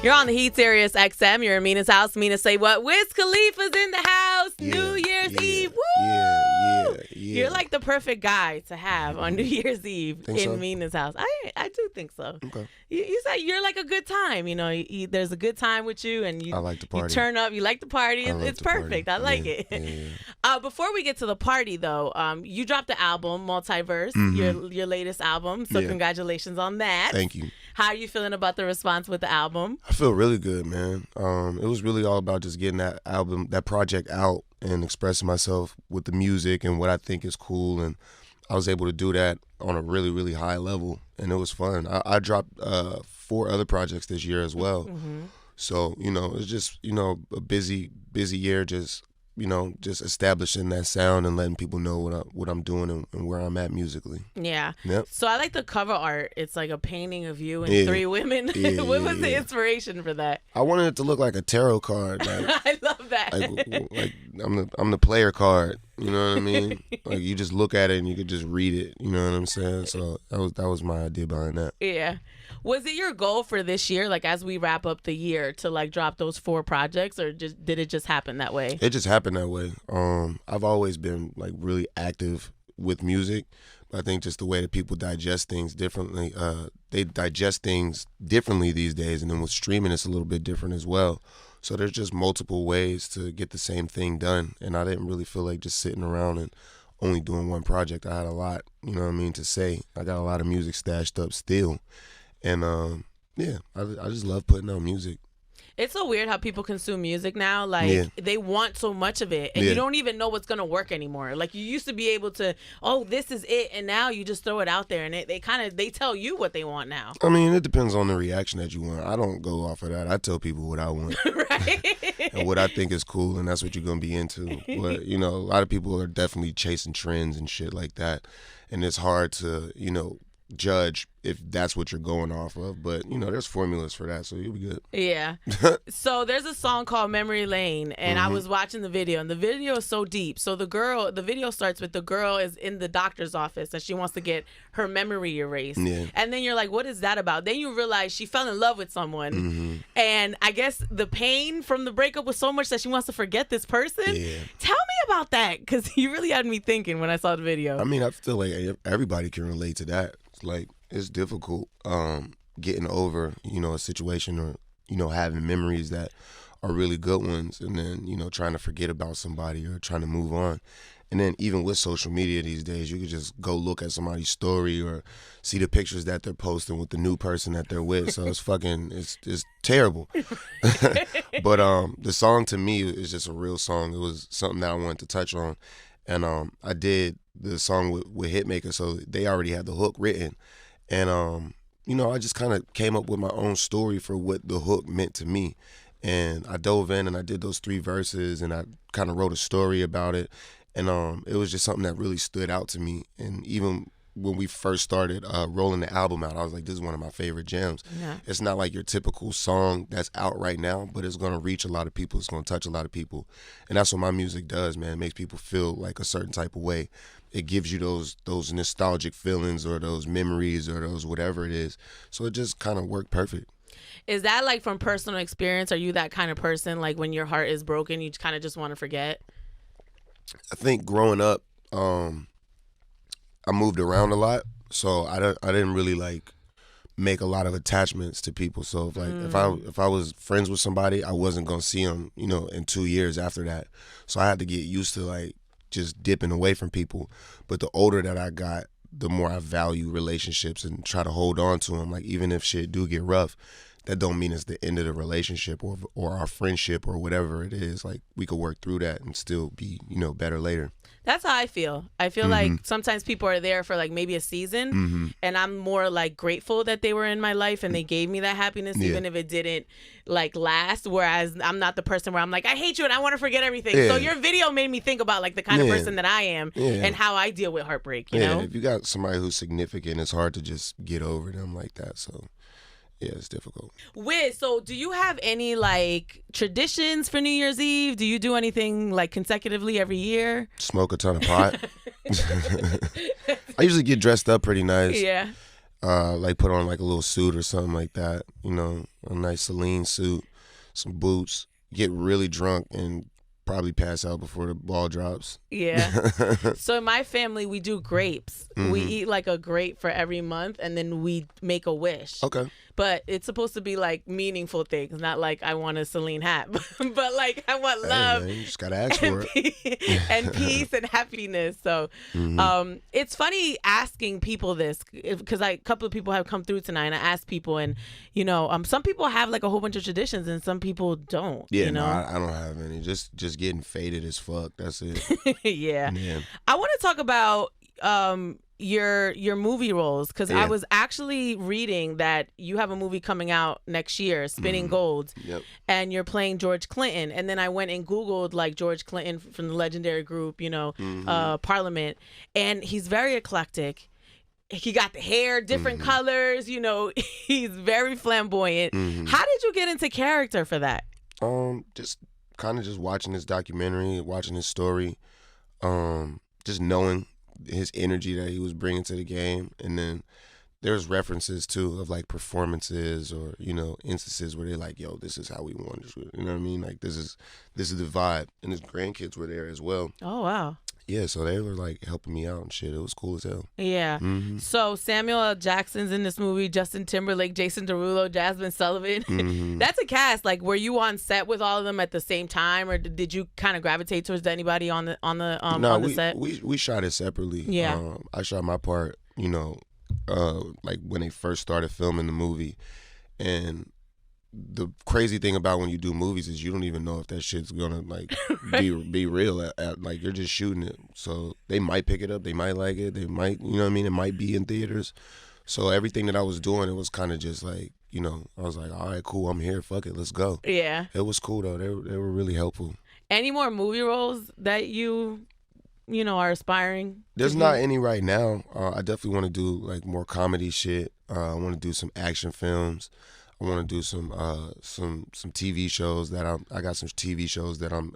You're on the Heat, SiriusXM. You're in Mina's house. Mina say what? Wiz Khalifa's in the house. New Year's Eve. Woo! Yeah. You're like the perfect guy to have on New Year's Eve Think in so? Mina's house. I do think so. Okay. You say you're like a good time. You know, there's a good time with you, and I like to party. You turn up. You like the party. I love It's to party. perfect. I like it. Yeah. Before we get to the party, though, you dropped the album Multiverse, your latest album. So congratulations on that. Thank you. How are you feeling about the response with the album? I feel really good, man. It was really all about just getting that project out and expressing myself with the music and what I think is cool. And I was able to do that on a really, really high level, and it was fun. I dropped 4 other projects this year as well. So, it's just, a busy year, just establishing that sound and letting people know what I'm doing and where I'm at musically. Yeah. Yep. So I like the cover art. It's like a painting of you and 3 women. What was the inspiration for that? I wanted it to look like a tarot card. Like, I love that. like I'm the player card. You know what I mean? Like, you just look at it and you could just read it. You know what I'm saying? So that was my idea behind that. Yeah. Was it your goal for this year, like as we wrap up the year, to like drop those 4 projects, or did it just happen that way? It just happened that way. I've always been like really active with music, but I think just the way that people digest things differently, they digest things differently these days, and then with streaming, it's a little bit different as well. So there's just multiple ways to get the same thing done, and I didn't really feel like just sitting around and only doing one project. I had a lot, to say. I got a lot of music stashed up still. And, I just love putting out music. It's so weird how people consume music now. Like, they want so much of it, and you don't even know what's going to work anymore. Like, you used to be able to, this is it, and now you just throw it out there, and they tell you what they want now. I mean, it depends on the reaction that you want. I don't go off of that. I tell people what I want. Right? And what I think is cool, and that's what you're going to be into. But, a lot of people are definitely chasing trends and shit like that, and it's hard to, judge if that's what you're going off of, but there's formulas for that, so you'll be good. Yeah. So there's a song called Memory Lane, and I was watching the video, and the video is so deep. So the video starts with the girl is in the doctor's office, and she wants to get her memory erased. And then you're like, what is that about? Then you realize she fell in love with someone, and I guess the pain from the breakup was so much that she wants to forget this person. Tell me about that, because you really had me thinking when I saw the video. I mean, I feel like everybody can relate to that. Like, it's difficult getting over, a situation, or, having memories that are really good ones, and then, trying to forget about somebody or trying to move on. And then even with social media these days, you could just go look at somebody's story or see the pictures that they're posting with the new person that they're with. So it's terrible. But the song to me is just a real song. It was something that I wanted to touch on. And I did the song with Hitmaker, so they already had the hook written. And, I just kind of came up with my own story for what the hook meant to me. And I dove in and I did those 3 verses, and I kind of wrote a story about it. And it was just something that really stood out to me. And even when we first started rolling the album out, I was like, this is one of my favorite jams. Yeah. It's not like your typical song that's out right now, but it's going to reach a lot of people. It's going to touch a lot of people. And that's what my music does, man. It makes people feel like a certain type of way. It gives you those nostalgic feelings or those memories or those whatever it is. So it just kind of worked perfect. Is that like from personal experience? Are you that kind of person, like when your heart is broken, you kind of just want to forget? I think growing up, I moved around a lot, so I didn't really like make a lot of attachments to people. So if I was friends with somebody, I wasn't gonna see them, in 2 years after that. So I had to get used to like just dipping away from people. But the older that I got, the more I value relationships and try to hold on to them. Like, even if shit do get rough, that don't mean it's the end of the relationship or our friendship or whatever it is. Like, we could work through that and still be, better later. That's how I feel. I feel like sometimes people are there for like maybe a season, and I'm more like grateful that they were in my life and they gave me that happiness, even if it didn't like last. Whereas I'm not the person where I'm like, I hate you and I want to forget everything. So your video made me think about like the kind of person that I am and how I deal with heartbreak. You know, if you got somebody who's significant, it's hard to just get over them like that. So. Yeah, it's difficult. Wiz, so do you have any like traditions for New Year's Eve? Do you do anything like consecutively every year? Smoke a ton of pot. I usually get dressed up pretty nice. Yeah. Like put on like a little suit or something like that. You know, a nice Celine suit, some boots. Get really drunk and probably pass out before the ball drops. Yeah. So in my family, we do grapes. We eat like a grape for every month, and then we make a wish. Okay. But it's supposed to be like meaningful things, not like I want a Celine hat, but like I want love. Hey, man, you just gotta ask for it. And peace and happiness. So it's funny asking people this, because a couple of people have come through tonight, and I asked people, and you know, some people have like a whole bunch of traditions, and some people don't. Yeah, you know? no, I don't have any. Just getting faded as fuck. That's it. Yeah. Yeah. I want to talk about your movie roles, because I was actually reading that you have a movie coming out next year, Spinning Gold. Yep. And you're playing George Clinton. And then I went and Googled like George Clinton from the legendary group, you know, Parliament, and he's very eclectic. He got the hair, different colors, you know, he's very flamboyant. How did you get into character for that? Just kind of just watching his documentary, watching his story, just knowing his energy that he was bringing to the game. And then there's references too of like performances or, you know, instances where they're like, yo, this is how we want to, you know what I mean? Like this is the vibe. And his grandkids were there as well. Oh, wow. Yeah, so they were like helping me out and shit. It was cool as hell. Yeah. So Samuel L. Jackson's in this movie, Justin Timberlake, Jason Derulo, Jasmine Sullivan. That's a cast. Like, were you on set with all of them at the same time, or did you kind of gravitate towards anybody on the set? We shot it separately. Yeah. I shot my part, you know, like when they first started filming the movie. And the crazy thing about when you do movies is you don't even know if that shit's gonna like be real at like you're just shooting it. So they might pick it up, they might like it, they might, you know what I mean, it might be in theaters. So everything that I was doing, it was kind of just like, you know, I was like, all right, cool, I'm here, fuck it, let's go. Yeah. It was cool though. They were really helpful. Any more movie roles that you know, are aspiring? There's not any right now. I definitely want to do like more comedy shit. I want to do some action films. I want to do some TV shows that I got some TV shows that I'm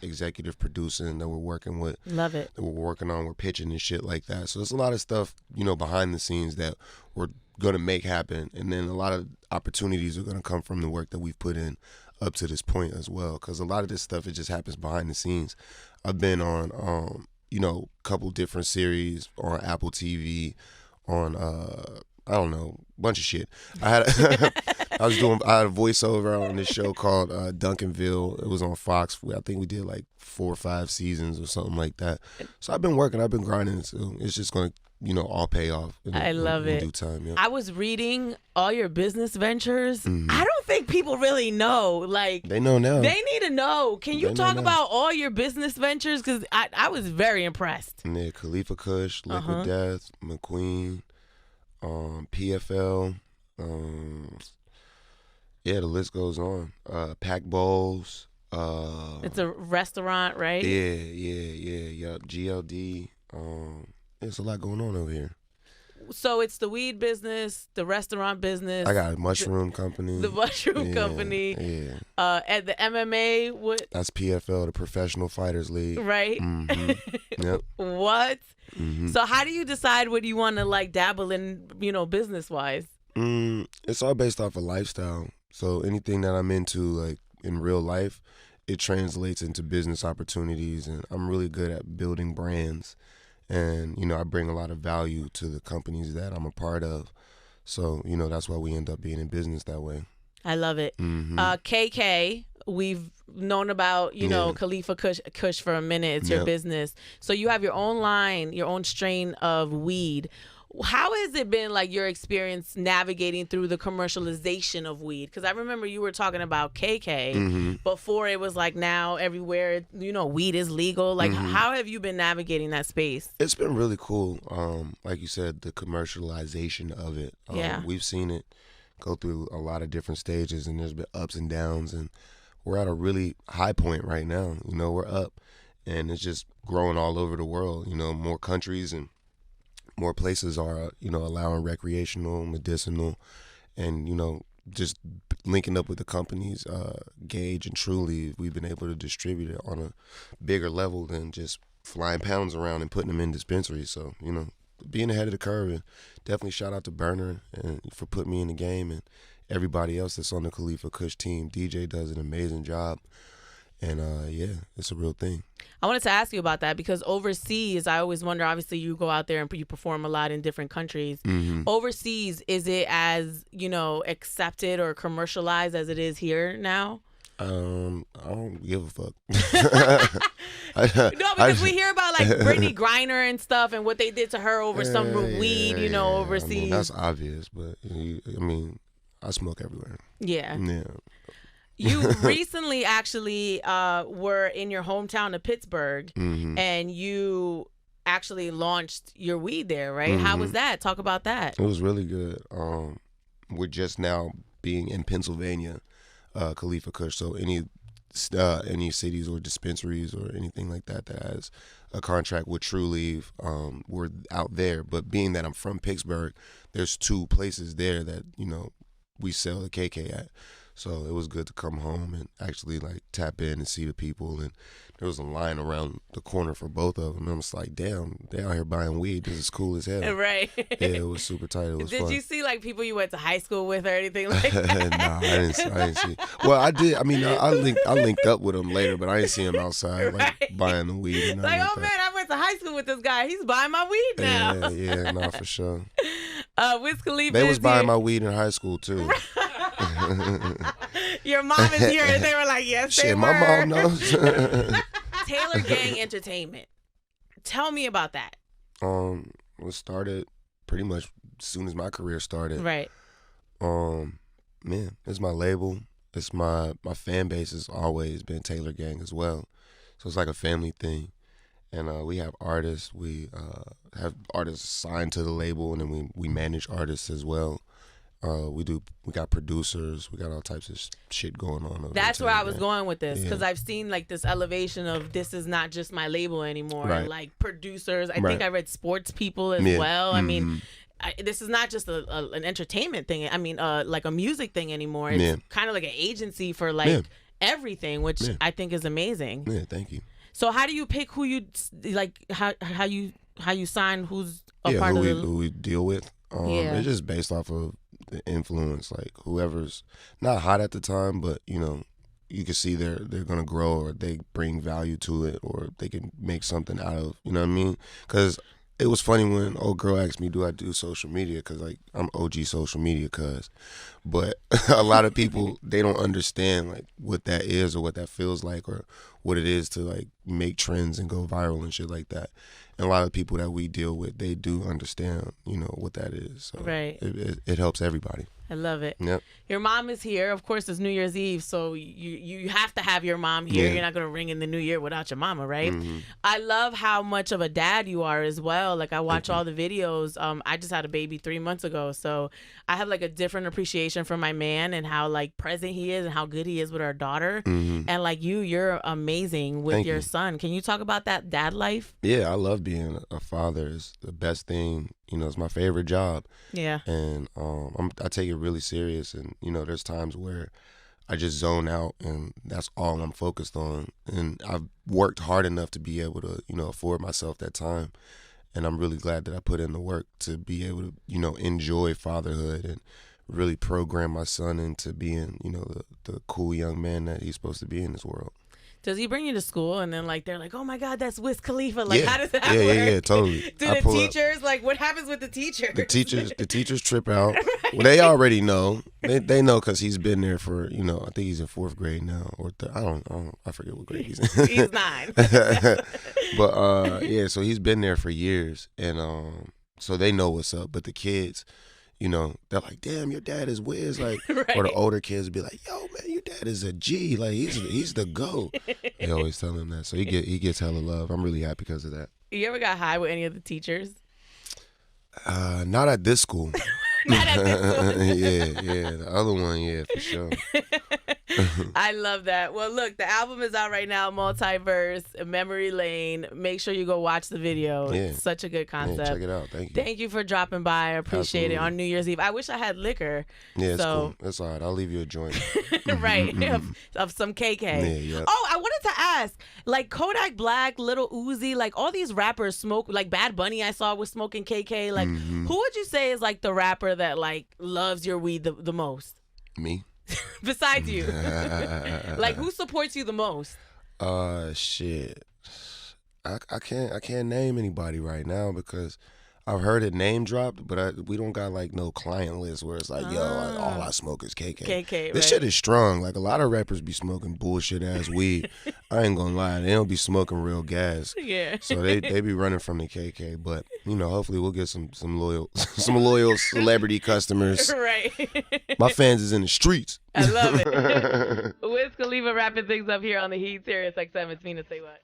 executive producing that we're working with. Love it. That we're working on. We're pitching and shit like that. So there's a lot of stuff, you know, behind the scenes that we're gonna make happen, and then a lot of opportunities are gonna come from the work that we've put in up to this point as well. Because a lot of this stuff, it just happens behind the scenes. I've been on you know, a couple different series on Apple TV, on I don't know, bunch of shit. I had I had a voiceover on this show called Duncanville. It was on Fox. I think we did like 4 or 5 seasons or something like that. So I've been working, I've been grinding. So it's just gonna, you know, all pay off. I love it. In due time. Yeah. I was reading all your business ventures. I don't think people really know. Like, they know now. They need to know. Can you talk about all your business ventures? Because I was very impressed. Yeah, Khalifa Kush, Liquid Death, McQueen, PFL. Yeah, the list goes on. Pack Bowls. It's a restaurant, right? Yeah. GLD. There's a lot going on over here. So it's the weed business, the restaurant business. I got a mushroom company. The mushroom company. Yeah. At the MMA, what? That's PFL, the Professional Fighters League. Right. Yep. What? So how do you decide what you want to like dabble in, you know, business wise? It's all based off of lifestyle. So anything that I'm into, like in real life, it translates into business opportunities, and I'm really good at building brands. And, you know, I bring a lot of value to the companies that I'm a part of. So, you know, that's why we end up being in business that way. I love it. KK, we've known about, you know, Khalifa Kush for a minute. It's your business. So you have your own line, your own strain of weed. How has it been, like, your experience navigating through the commercialization of weed? Because I remember you were talking about KK before it was like now everywhere, you know, weed is legal. Like, how have you been navigating that space? It's been really cool. Like you said, the commercialization of it. We've seen it go through a lot of different stages, and there's been ups and downs, and we're at a really high point right now. You know, we're up, and it's just growing all over the world. You know, more countries and more places are, you know, allowing recreational, medicinal, and, you know, just linking up with the companies, Gage and Truly, we've been able to distribute it on a bigger level than just flying pounds around and putting them in dispensaries. So, you know, being ahead of the curve. And definitely shout out to Burner and for putting me in the game, and everybody else that's on the Khalifa Kush team. DJ does an amazing job. And yeah, it's a real thing. I wanted to ask you about that because overseas, I always wonder, obviously you go out there and you perform a lot in different countries. Overseas, is it as, accepted or commercialized as it is here now? I don't give a fuck. No, because we hear about like Brittany Griner and stuff and what they did to her over some weed, overseas. I mean, that's obvious, but I smoke everywhere. Yeah. Yeah. You recently actually were in your hometown of Pittsburgh, and you actually launched your weed there, right? How was that? Talk about that. It was really good. We're just now being in Pennsylvania, Khalifa Kush. So any cities or dispensaries or anything like that that has a contract with True Leaf, we're out there. But being that I'm from Pittsburgh, there's 2 places there that we sell the KK at. So it was good to come home and actually like tap in and see the people. And there was a line around the corner for both of them. And I was like, damn, they out here buying weed. This is cool as hell. Right. Yeah, it was super tight. It was fun. Did you see like people you went to high school with or anything like that? Nah, I didn't see. Well, I did. I mean, I linked up with them later, but I didn't see them outside like buying the weed. And like, oh man, I went to high school with this guy. He's buying my weed now. Yeah, nah, for sure. Wiz Khalifa. They was buying my weed in high school too. Your mom is here, and they were like, yes, they were. My mom knows. Taylor Gang Entertainment. Tell me about that. It started pretty much as soon as my career started. Right. Man, it's my label. It's my fan base has always been Taylor Gang as well. So it's like a family thing. And we have artists. We have artists signed to the label, and then we manage artists as well. We got producers. We got all types of shit going on. That's where I was going with this, because I've seen like this elevation of this is not just my label anymore. Right. Like producers. I think I read sports people as well. I mean, this is not just an entertainment thing. I mean, like a music thing anymore. It's kind of like an agency for like everything, which I think is amazing. Yeah, thank you. So how do you pick who you like? How you sign? Who's a part of who we deal with? It's just based off of the influence, like whoever's not hot at the time, but you can see they're gonna grow, or they bring value to it, or they can make something out of. You know what I mean? Because it was funny when old girl asked me, do I do social media? Because like I'm OG social media, but a lot of people, they don't understand like what that is or what that feels like or what it is to like make trends and go viral and shit like that. And a lot of people that we deal with, they do understand, what that is. So right. It helps everybody. I love it. Yep. Your mom is here. Of course, it's New Year's Eve, so you have to have your mom here. Yeah. You're not going to ring in the new year without your mama, right? Mm-hmm. I love how much of a dad you are as well. Like, I watch all the videos. I just had a baby 3 months ago, so I have, like, a different appreciation for my man and how, like, present he is and how good he is with our daughter. Mm-hmm. And, like, you're amazing with your son. Can you talk about that dad life? Yeah, I love being a father. It's the best thing. It's my favorite job. Yeah. And I take it really serious. And, there's times where I just zone out and that's all I'm focused on. And I've worked hard enough to be able to, afford myself that time. And I'm really glad that I put in the work to be able to, enjoy fatherhood and really program my son into being, the cool young man that he's supposed to be in this world. Does he bring you to school and then like they're like, oh my God, that's Wiz Khalifa? Like, how does that work? Yeah, totally. Do the teachers like what happens with the teachers? The teachers trip out. Right. Well, they already know. They know because he's been there for I think he's in 4th grade now, or I forget what grade he's in. He's 9. But so he's been there for years, and so they know what's up. But the kids, they're like, damn, your dad is Wiz, like, right. Or the older kids be like, yo, man, your dad is a G, like he's the GOAT. They always tell him that, so he gets hella love. I'm really happy because of that. You ever got high with any of the teachers? Not at this school. Not at this school. yeah, the other one, yeah, for sure. I love that. Well, look, the album is out right now, Multiverse, Memory Lane. Make sure you go watch the video. Yeah. It's such a good concept. Yeah, check it out. Thank you. Thank you for dropping by. I appreciate it on New Year's Eve. I wish I had liquor. Yeah, it's cool. That's all right. I'll leave you a joint. Right. of some KK. Yeah. Oh, I wanted to ask, like Kodak Black, Lil Uzi, like all these rappers smoke, like Bad Bunny I saw was smoking KK. Like, who would you say is like the rapper that like loves your weed the most? Me. Besides you. Like, who supports you the most? Shit. I can't name anybody right now because I've heard it name dropped, but we don't got like no client list where it's like, all I smoke is KK. KK, this shit is strong. Like a lot of rappers be smoking bullshit ass weed. I ain't gonna lie, they don't be smoking real gas. Yeah. So they be running from the KK, but hopefully we'll get some loyal celebrity customers. Right. My fans is in the streets. I love it. Wiz Khalifa wrapping things up here on the Heat. SiriusXM. It's Mina Say What.